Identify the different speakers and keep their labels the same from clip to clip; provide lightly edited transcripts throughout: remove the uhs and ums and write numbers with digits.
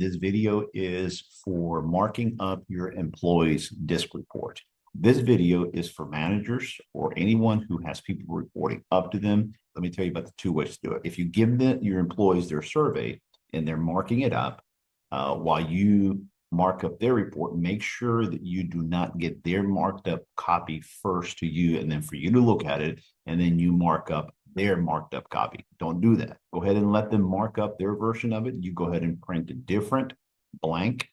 Speaker 1: This video is for marking up your employees' DISC report. This video is for managers or anyone who has people reporting up to them. Let me tell you about the two ways to do it. If you give your employees their survey and they're marking it up, while you mark up their report, make sure that you do not get their marked up copy first to you and then for you to look at it, and then you mark up their marked up copy. Don't do that. Go ahead and let them mark up their version of it. You go ahead and print a different blank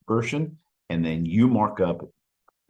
Speaker 1: version, and then you mark up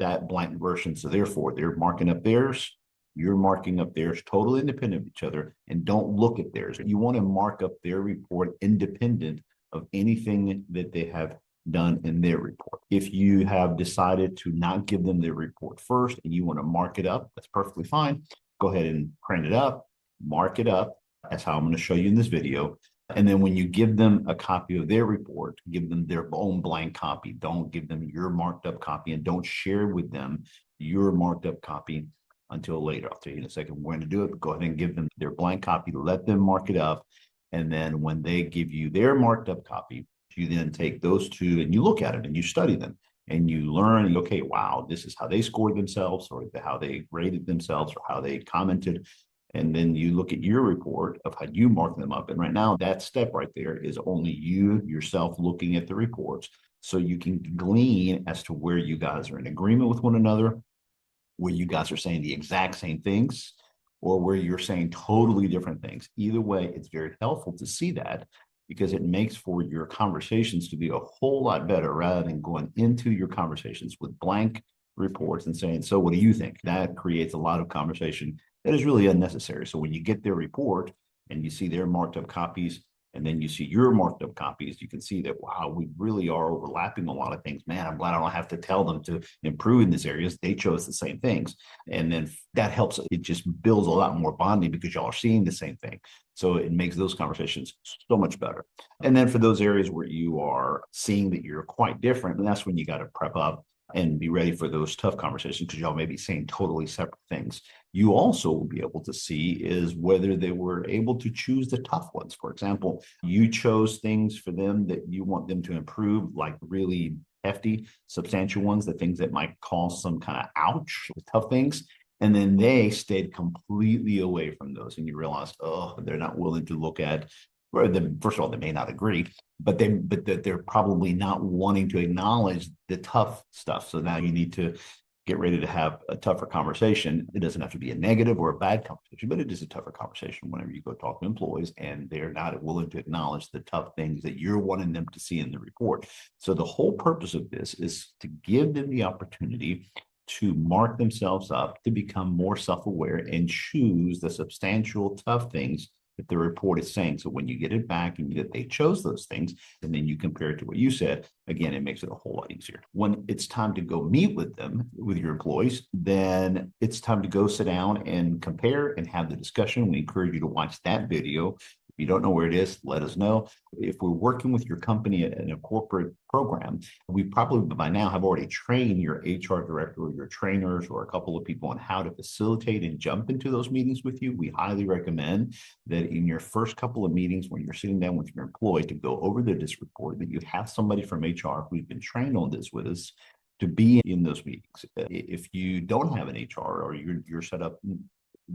Speaker 1: that blank version. So therefore, they're marking up theirs, you're marking up theirs, totally independent of each other, and don't look at theirs. You want to mark up their report independent of anything that they have done in their report. If you have decided to not give them their report first and you want to mark it up, that's perfectly fine. Go ahead and print it up, mark it up. That's how I'm going to show you in this video. And then when you give them a copy of their report, give them their own blank copy. Don't give them your marked up copy, and don't share with them your marked up copy until later. I'll tell you in a second we're going to do it, but go ahead and give them their blank copy, let them mark it up. And then when they give you their marked up copy, you then take those two and you look at it and you study them and you learn, okay, wow, this is how they scored themselves, or how they rated themselves, or how they commented. And then you look at your report of how you mark them up. And right now, that step right there is only you yourself looking at the reports. So you can glean as to where you guys are in agreement with one another, where you guys are saying the exact same things, or where you're saying totally different things. Either way, it's very helpful to see that, because it makes for your conversations to be a whole lot better, rather than going into your conversations with blank reports and saying, so what do you think? That creates a lot of conversation that is really unnecessary. So when you get their report and you see their marked up copies, and then you see your marked up copies, you can see that, wow, we really are overlapping a lot of things. Man, I'm glad I don't have to tell them to improve in these areas. They chose the same things. And then that helps. It just builds a lot more bonding because y'all are seeing the same thing. So it makes those conversations so much better. And then for those areas where you are seeing that you're quite different, and that's when you got to prep up and be ready for those tough conversations, because y'all may be saying totally separate things. You also will be able to see is whether they were able to choose the tough ones. For example, you chose things for them that you want them to improve, like really hefty, substantial ones, the things that might cause some kind of ouch, tough things. And then they stayed completely away from those. And you realize, oh, they're not willing to look at, or first of all, they may not agree, but they're probably not wanting to acknowledge the tough stuff. So now you need to get ready to have a tougher conversation. It doesn't have to be a negative or a bad conversation, but it is a tougher conversation whenever you go talk to employees and they're not willing to acknowledge the tough things that you're wanting them to see in the report. So the whole purpose of this is to give them the opportunity to mark themselves up, to become more self-aware and choose the substantial, tough things that the report is saying. So when you get it back and that they chose those things, and then you compare it to what you said, again, it makes it a whole lot easier. When it's time to go meet with them, with your employees, then it's time to go sit down and compare and have the discussion. We encourage you to watch that video. If you don't know where it is, let us know. If we're working with your company in a corporate program, we probably by now have already trained your HR director or your trainers or a couple of people on how to facilitate and jump into those meetings with you. We highly recommend that in your first couple of meetings, when you're sitting down with your employee to go over the DISC report, that you have somebody from HR who's been trained on this with us to be in those meetings. If you don't have an HR or you're set up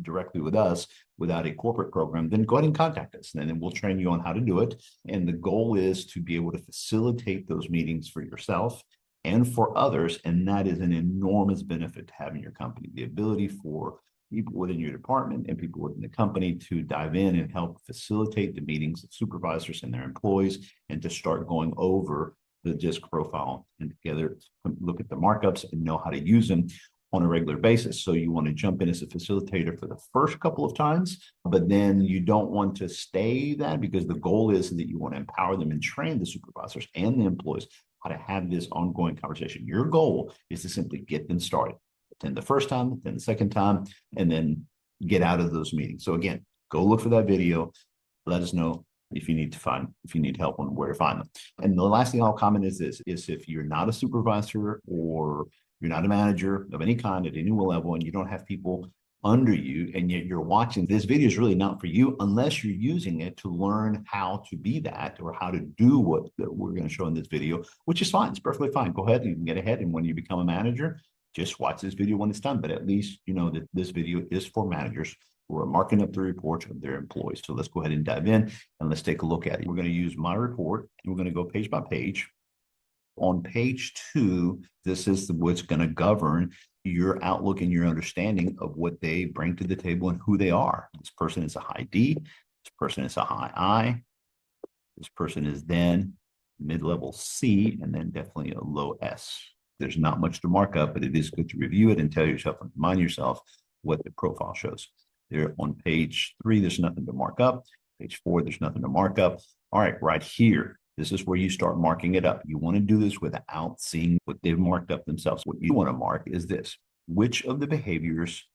Speaker 1: directly with us without a corporate program, then go ahead and contact us, and then we'll train you on how to do it. And the goal is to be able to facilitate those meetings for yourself and for others. And that is an enormous benefit to having your company, the ability for people within your department and people within the company to dive in and help facilitate the meetings of supervisors and their employees, and to start going over the DISC profile and together look at the markups and know how to use them on a regular basis. So you want to jump in as a facilitator for the first couple of times, but then you don't want to stay that, because the goal is that you want to empower them and train the supervisors and the employees how to have this ongoing conversation. Your goal is to simply get them started. Attend the first time, then the second time, and then get out of those meetings. So again, go look for that video. Let us know if you need help on where to find them. And the last thing I'll comment is this, is if you're not a supervisor or you're not a manager of any kind at any level, and you don't have people under you, and yet you're watching. This video is really not for you unless you're using it to learn how to be that or how to do what we're going to show in this video, which is fine. It's perfectly fine. Go ahead, you can get ahead, and when you become a manager, just watch this video when it's done. But at least you know that this video is for managers who are marking up the reports of their employees. So let's go ahead and dive in and let's take a look at it. We're going to use my report, and we're going to go page by page. On page 2, this is what's going to govern your outlook and your understanding of what they bring to the table and who they are. This person is a high D. This person is a high I. This person is then mid-level C, and then definitely a low S. There's not much to mark up, but it is good to review it and tell yourself and remind yourself what the profile shows. There on page 3, there's nothing to mark up. Page 4, there's nothing to mark up. All right, right here, this is where you start marking it up. You want to do this without seeing what they've marked up themselves. What you want to mark is this: which of the behaviors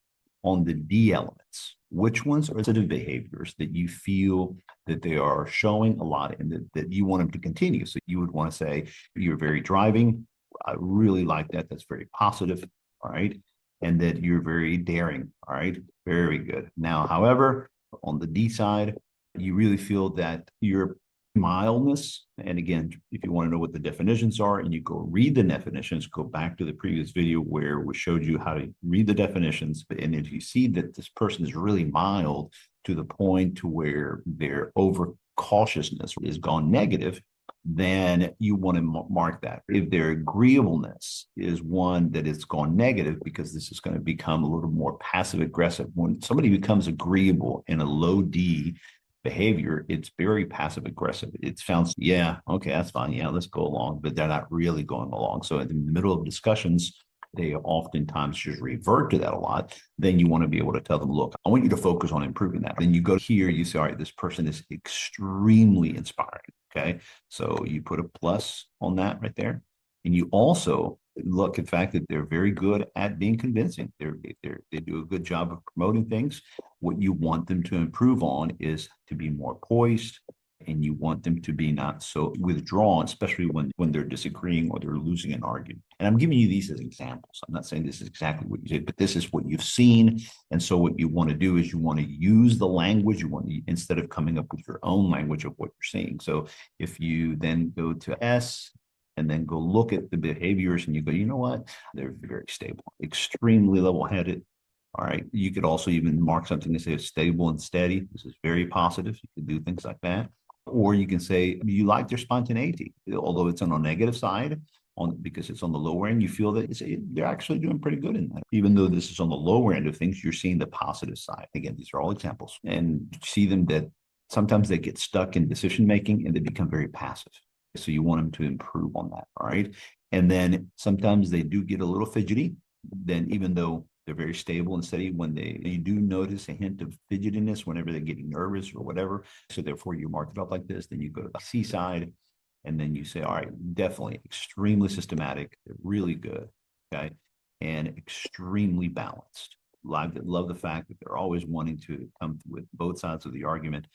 Speaker 1: on the D elements, which ones are the behaviors that you feel that they are showing a lot and that you want them to continue. So you would want to say, you're very driving. I really like that. That's very positive. All right. And that you're very daring. All right. Very good. Now, however, on the D side, you really feel that your mildness, and again, if you want to know what the definitions are and you go read the definitions, go back to the previous video where we showed you how to read the definitions. And if you see that this person is really mild to the point to where their over cautiousness is gone negative, then you want to mark that. If their agreeableness is one that it's gone negative, because this is going to become a little more passive aggressive. When somebody becomes agreeable in a low D behavior, it's very passive aggressive. It sounds, yeah, okay, that's fine. Yeah, let's go along, but they're not really going along. So in the middle of discussions, they oftentimes just revert to that a lot. Then you want to be able to tell them, look, I want you to focus on improving that. Then you go here, you say, all right, this person is extremely inspiring. Okay. So you put a plus on that right there. And you also look at the fact that they're very good at being convincing. They do a good job of promoting things. What you want them to improve on is to be more poised, and you want them to be not so withdrawn, especially when they're disagreeing or they're losing an argument. And I'm giving you these as examples. I'm not saying this is exactly what you did, but this is what you've seen. And so what you want to do is you want to use the language. You want to, instead of coming up with your own language of what you're seeing. So if you then go to S, and then go look at the behaviors and you go, you know what? They're very stable, extremely level-headed. All right. You could also even mark something that says stable and steady. This is very positive. You can do things like that. Or you can say you like their spontaneity, although it's on a negative side, because it's on the lower end, you feel that they're actually doing pretty good in that. Even though this is on the lower end of things, you're seeing the positive side. Again, these are all examples. And see them that sometimes they get stuck in decision making and they become very passive. So you want them to improve on that. All right. And then sometimes they do get a little fidgety. Then even though they're very stable and steady, you do notice a hint of fidgetiness whenever they're getting nervous or whatever. So therefore you mark it up like this. Then you go to the C side and then you say, all right, definitely extremely systematic. They're really good. Okay. And extremely balanced. Love the fact that they're always wanting to come with both sides of the argument.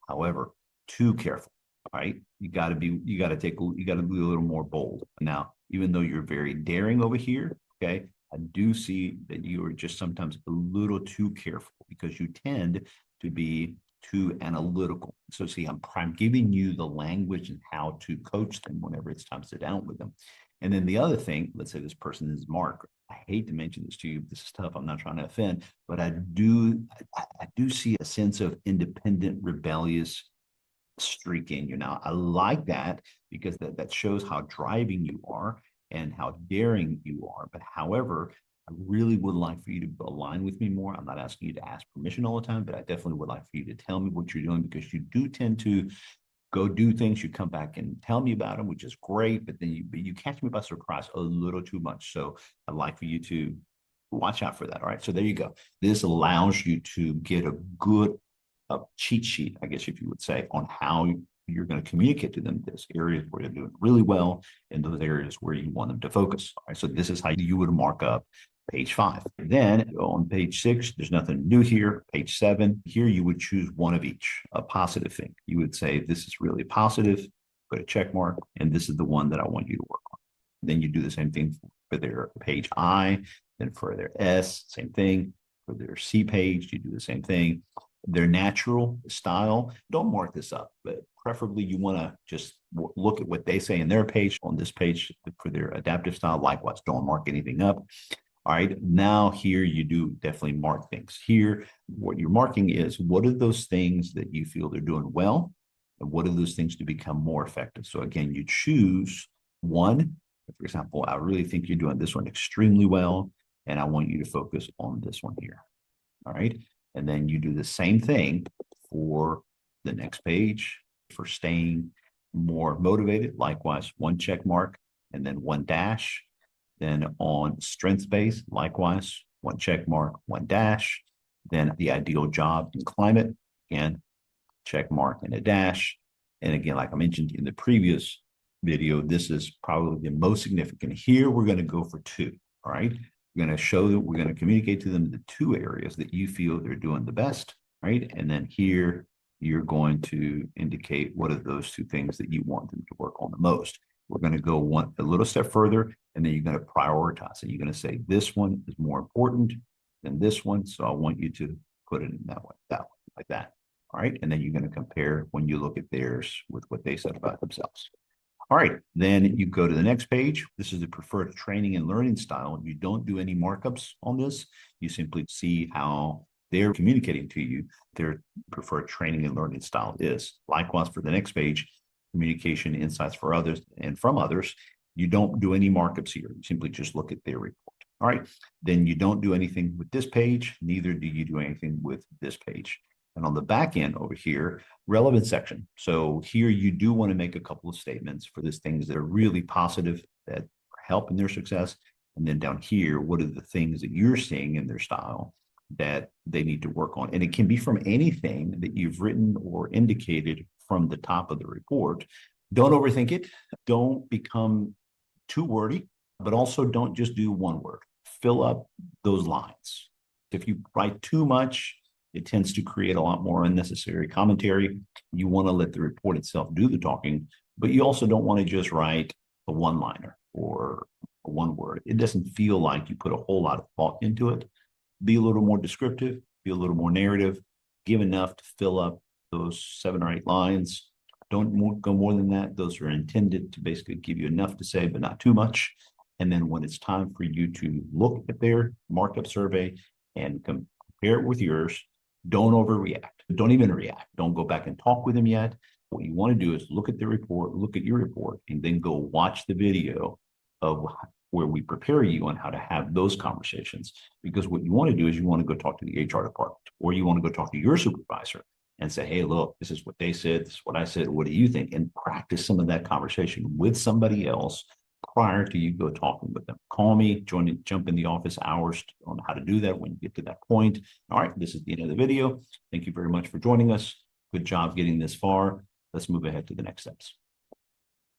Speaker 1: However, too careful. All right. You got to be a little more bold. Now, even though you're very daring over here, okay, I do see that you are just sometimes a little too careful because you tend to be too analytical. So see, I'm giving you the language and how to coach them whenever it's time to sit down with them. And then the other thing, let's say this person is Mark. I hate to mention this to you. This is tough. I'm not trying to offend, but I do see a sense of independent, rebellious streak in you. Now, I like that because that shows how driving you are and how daring you are. But however, I really would like for you to align with me more. I'm not asking you to ask permission all the time, but I definitely would like for you to tell me what you're doing, because you do tend to go do things. You come back and tell me about them, which is great, but then you catch me by surprise a little too much. So I'd like for you to watch out for that. All right. So there you go. This allows you to get a good cheat sheet, I guess, if you would say, on how you're going to communicate to them this areas where they're doing really well and those areas where you want them to focus. All right. So this is how you would mark up page 5. Then on page 6, there's nothing new here. Page 7, here you would choose one of each, a positive thing. You would say, this is really positive, put a check mark, and this is the one that I want you to work on. Then you do the same thing for their page I, then for their S, same thing. For their C page, you do the same thing. Their natural style, don't mark this up, but preferably you want to just look at what they say in their page on this page for their adaptive style. Likewise, don't mark anything up. All right, now here you do definitely mark things. Here, what you're marking is what are those things that you feel they're doing well, and what are those things to become more effective. So again, you choose one. For example, I really think you're doing this one extremely well, and I want you to focus on this one here. All right, and then you do the same thing for the next page for staying more motivated. Likewise, one check mark and then one dash. Then on strengths base, likewise, one check mark, one dash. Then the ideal job and climate, again, check mark and a dash. And again, like I mentioned in the previous video, this is probably the most significant. Here, we're going to go for 2, all right? We're going to show that we're going to communicate to them the 2 areas that you feel they're doing the best, right? And then here, you're going to indicate what are those 2 things that you want them to work on the most. We're going to go a little step further, and then you're going to prioritize it. You're going to say this one is more important than this one, so I want you to put it in that way, like that. All right, and then you're going to compare when you look at theirs with what they said about themselves. All right, then you go to the next page. This is the preferred training and learning style. You don't do any markups on this. You simply see how they're communicating to you their preferred training and learning style is. Likewise, for the next page, communication insights for others and from others. You don't do any markups here. You simply just look at their report. All right. Then you don't do anything with this page. Neither do you do anything with this page. And on the back end over here, relevant section. So here you do want to make a couple of statements for these things that are really positive that help in their success. And then down here, what are the things that you're seeing in their style that they need to work on? And it can be from anything that you've written or indicated from the top of the report. Don't overthink it. Don't become too wordy, but also don't just do one word. Fill up those lines. If you write too much, it tends to create a lot more unnecessary commentary. You want to let the report itself do the talking, but you also don't want to just write a one-liner or a one word. It doesn't feel like you put a whole lot of thought into it. Be a little more descriptive, be a little more narrative, give enough to fill up those 7 or 8 lines. Don't go more than that. Those are intended to basically give you enough to say, but not too much. And then when it's time for you to look at their markup survey and compare it with yours, don't overreact. Don't even react. Don't go back and talk with them yet. What you want to do is look at the report, look at your report, and then go watch the video of where we prepare you on how to have those conversations. Because what you want to do is you want to go talk to the HR department, or you want to go talk to your supervisor and say, hey, look, this is what they said, this is what I said, what do you think? And practice some of that conversation with somebody else prior to you go talking with them. Call me, jump in the office hours on how to do that when you get to that point. All right, this is the end of the video. Thank you very much for joining us. Good job getting this far. Let's move ahead to the next steps.